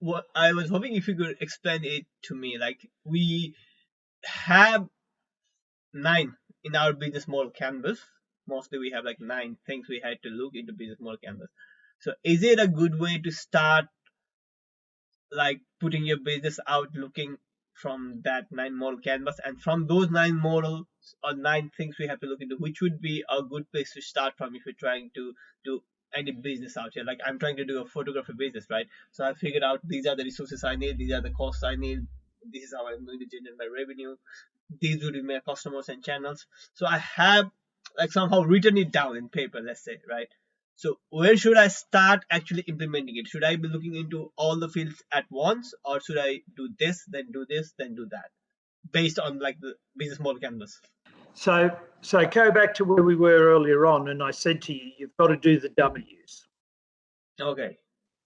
what I was hoping if you could explain it to me. Like we have 9 in our business model canvas. Mostly we have like 9 things we had to look into business model canvas. So is it a good way to start like putting your business out looking from that 9 model canvas, and from those 9 models or 9 things we have to look into, which would be a good place to start from if you're trying to do any business out here? Like I'm trying to do a photography business, right? So I figured out these are the resources I need, these are the costs I need, this is how I'm going to generate my revenue, these would be my customers and channels. So I have like somehow written it down in paper, let's say, right? So where should I start actually implementing it? Should I be looking into all the fields at once, or should I do this, then do this, then do that, based on like the business model canvas? So go back to where we were earlier on, and I said to you, you've got to do the W's. Okay.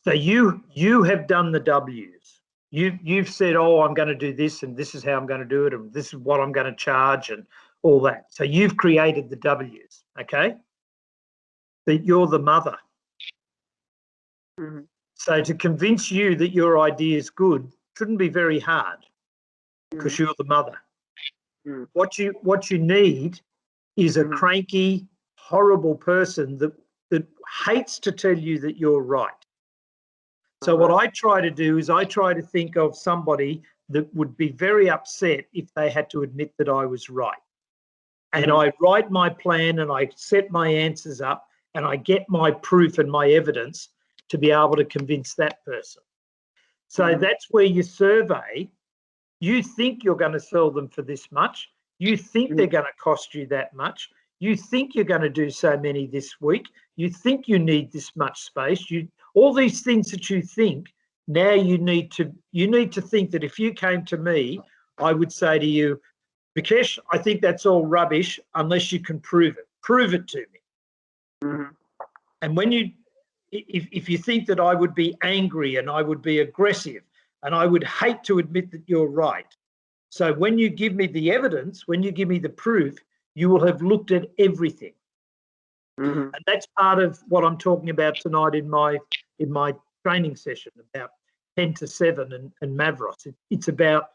So you have done the W's. You've said, oh, I'm going to do this, and this is how I'm going to do it, and this is what I'm going to charge, and all that. So you've created the W's, okay? But you're the mother. Mm-hmm. So to convince you that your idea is good shouldn't be very hard, because you're the mother. Mm-hmm. What you need is a cranky, horrible person that hates to tell you that you're right. So what I try to do is I try to think of somebody that would be very upset if they had to admit that I was right. And I write my plan and I set my answers up and I get my proof and my evidence to be able to convince that person. So that's where you survey. You think you're going to sell them for this much. You think they're going to cost you that much. You think you're going to do so many this week. You think you need this much space. All these things that you think, now you need to think that if you came to me, I would say to you, Vikesh, I think that's all rubbish unless you can prove it. Prove it to me. And when if you think that I would be angry and I would be aggressive and I would hate to admit that you're right. So when you give me the evidence, when you give me the proof, you will have looked at everything. And that's part of what I'm talking about tonight in my training session about 10 to 7 and Mavros. It's about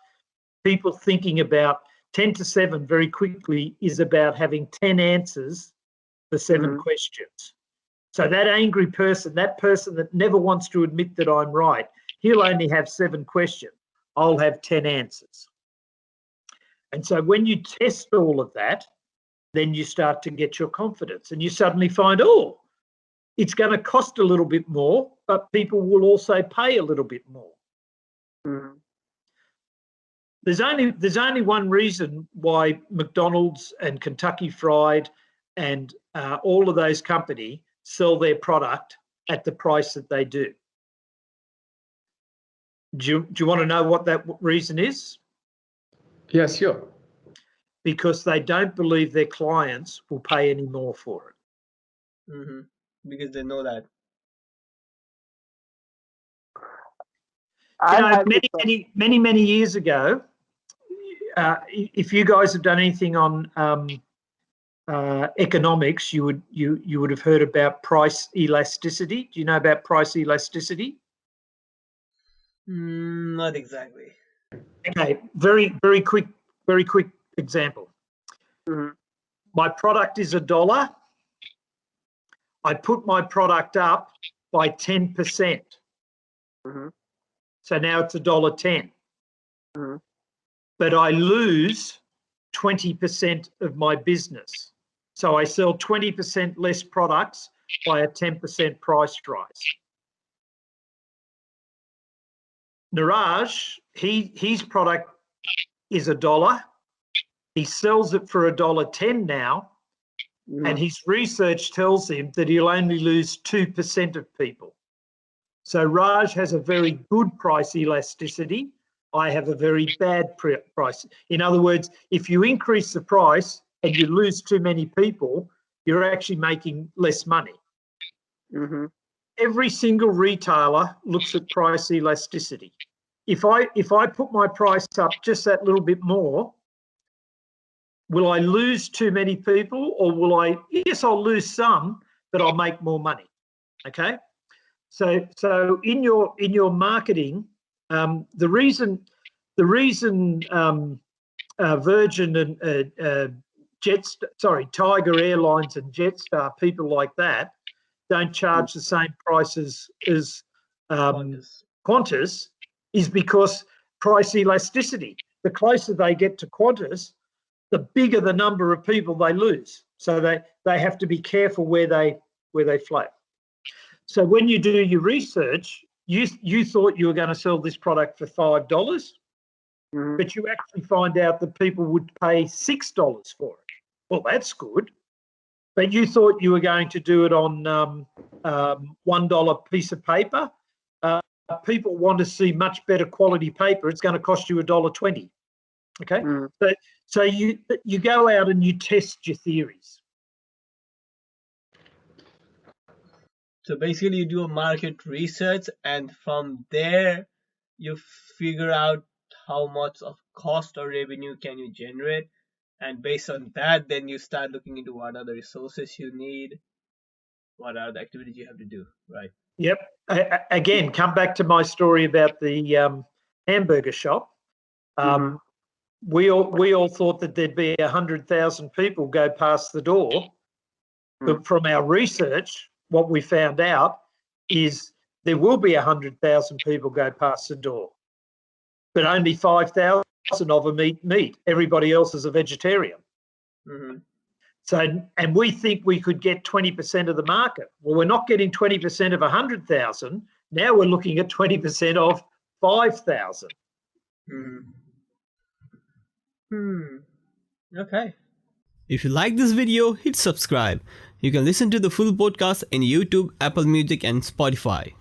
people thinking about 10 to 7 very quickly is about having 10 answers for 7 questions. So that angry person, that person that never wants to admit that I'm right, he'll only have 7 questions. I'll have 10 answers. And so when you test all of that, then you start to get your confidence and you suddenly find, oh, it's going to cost a little bit more, but people will also pay a little bit more. There's only one reason why McDonald's and Kentucky Fried and all of those companies sell their product at the price that they do. Do you want to know what that reason is? Yes, sure. Because they don't believe their clients will pay any more for it. Because they know that. Many years ago, if you guys have done anything on economics, you would have heard about price elasticity. Do you know about price elasticity? Not exactly. Okay, very quick example. My product is $1. I put my product up by 10%. So now it's $1.10. But I lose 20% of my business. So I sell 20% less products by a 10% price rise. Niraj, his product is $1. He sells it for $1.10 now, and his research tells him that he'll only lose 2% of people. So Raj has a very good price elasticity. I have a very bad price. In other words, if you increase the price and you lose too many people, you're actually making less money. Every single retailer looks at price elasticity. If I put my price up just that little bit more, will I lose too many people, or will I? Yes, I'll lose some, but I'll make more money. Okay. So in your marketing, The reason Virgin and Tiger Airlines and Jetstar, people like that, don't charge the same prices as Qantas is because price elasticity. The closer they get to Qantas, the bigger the number of people they lose. So they have to be careful where they float. So when you do your research, you thought you were going to sell this product for $5, but you actually find out that people would pay $6 for it. Well, that's good. But you thought you were going to do it on $1 piece of paper. People want to see much better quality paper. It's going to cost you $1.20. Okay, so you go out and you test your theories. So basically, you do a market research, and from there, you figure out how much of cost or revenue can you generate, and based on that, then you start looking into what are the resources you need, what are the activities you have to do, right? Yep. Again, come back to my story about the hamburger shop. We all thought that there'd be 100,000 people go past the door, but from our research, what we found out is there will be 100,000 people go past the door, but only 5,000 of them eat meat. Everybody else is a vegetarian. So, and we think we could get 20% of the market. Well, we're not getting 20% of 100,000. Now we're looking at 20% of 5,000. Okay. If you like this video, hit subscribe. You can listen to the full podcast in YouTube, Apple Music and Spotify.